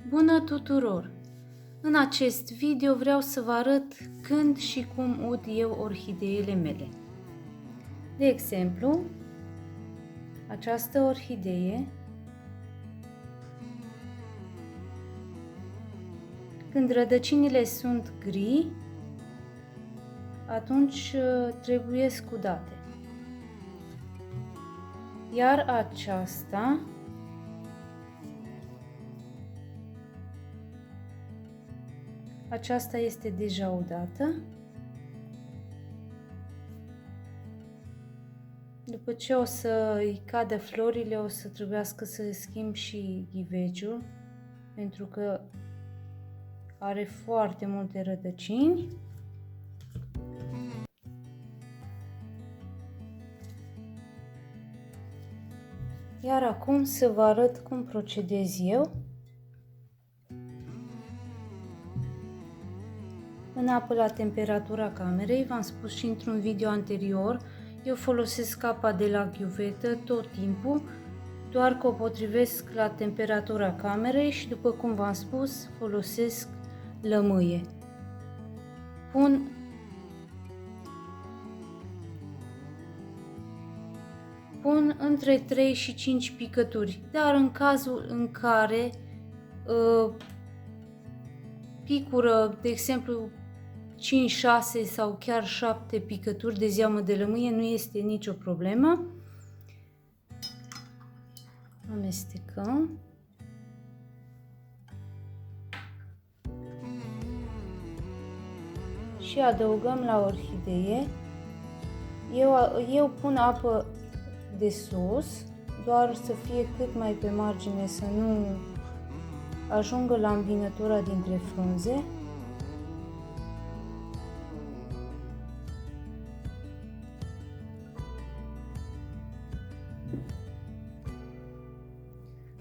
Bună tuturor! În acest video vreau să vă arăt când și cum ud eu orhideele mele. De exemplu, această orhidee, când rădăcinile sunt gri, atunci trebuie scudate. Iar aceasta este deja udată. După ce o să îi cadă florile, o să trebuiască să schimb și ghiveciul, pentru că are foarte multe rădăcini. Iar acum să vă arăt cum procedez eu. În apă la temperatura camerei, v-am spus și într-un video anterior, eu folosesc apa de la ghiuvetă tot timpul, doar că o potrivesc la temperatura camerei și, după cum v-am spus, folosesc lămâie. Pun între 3 și 5 picături, dar în cazul în care picură, de exemplu, 5, 6 sau chiar 7 picături de zeamă de lămâie, nu este nicio problemă. Amestecăm. Și adăugăm la orhidee. Eu pun apă de sus, doar să fie cât mai pe margine, să nu ajungă la îmbinătura dintre frunze.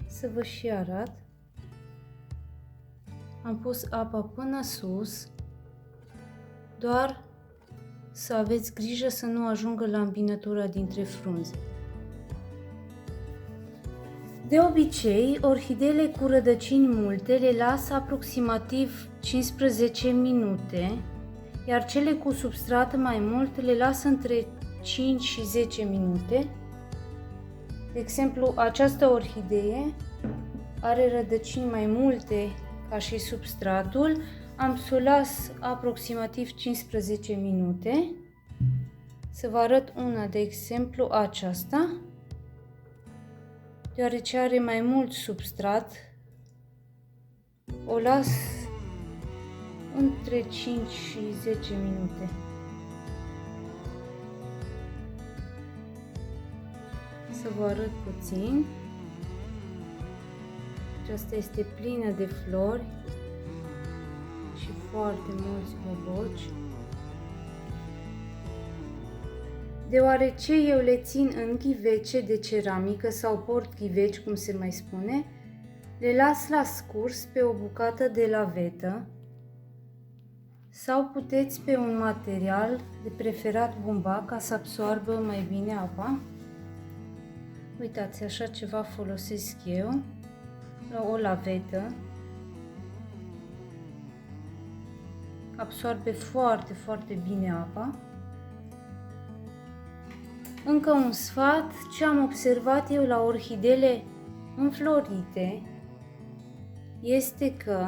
Să vă și arăt. Am pus apa până sus, doar să aveți grijă să nu ajungă la îmbinătura dintre frunze. De obicei, orhideele cu rădăcini multe le las aproximativ 15 minute, iar cele cu substrat mai mult le las între 5 și 10 minute. De exemplu, această orhidee are rădăcini mai multe ca și substratul. Am să o las aproximativ 15 minute. Să vă arăt una, de exemplu aceasta, deoarece are mai mult substrat, o las între 5 și 10 minute. Să vă arăt puțin. Aceasta este plină de flori și foarte mulți boboci. Deoarece eu le țin în ghivece de ceramică sau portghiveci, cum se mai spune, le las la scurs pe o bucată de lavetă sau puteți pe un material, de preferat bumbac, ca să absoarbă mai bine apa. Uitați, așa ceva folosesc eu, o lavetă. Absorbe foarte, foarte bine apa. Încă un sfat, ce am observat eu la orhidele înflorite este că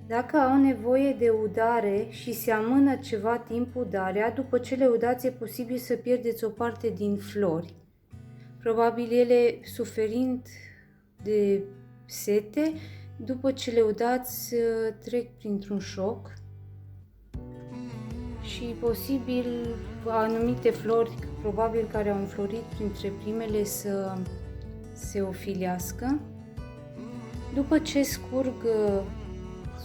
dacă au nevoie de udare și se amână ceva timp udarea, după ce le udați e posibil să pierdeți o parte din flori. Probabil ele, suferind de sete, după ce le udați, trec printr-un șoc și posibil anumite flori, probabil care au înflorit printre primele, să se ofilească. După ce scurg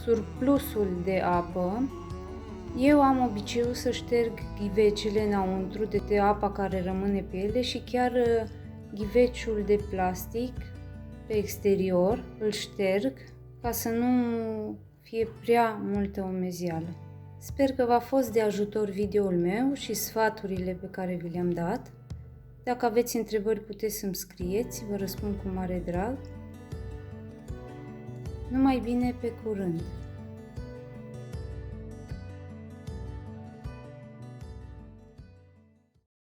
surplusul de apă, eu am obiceiul să șterg ghivecele înăuntru de apa care rămâne pe ele și chiar ghiveciul de plastic pe exterior îl șterg ca să nu fie prea multă umezeală. Sper că v-a fost de ajutor videoul meu și sfaturile pe care vi le-am dat. Dacă aveți întrebări, puteți să-mi scrieți, vă răspund cu mare drag. Numai bine, pe curând!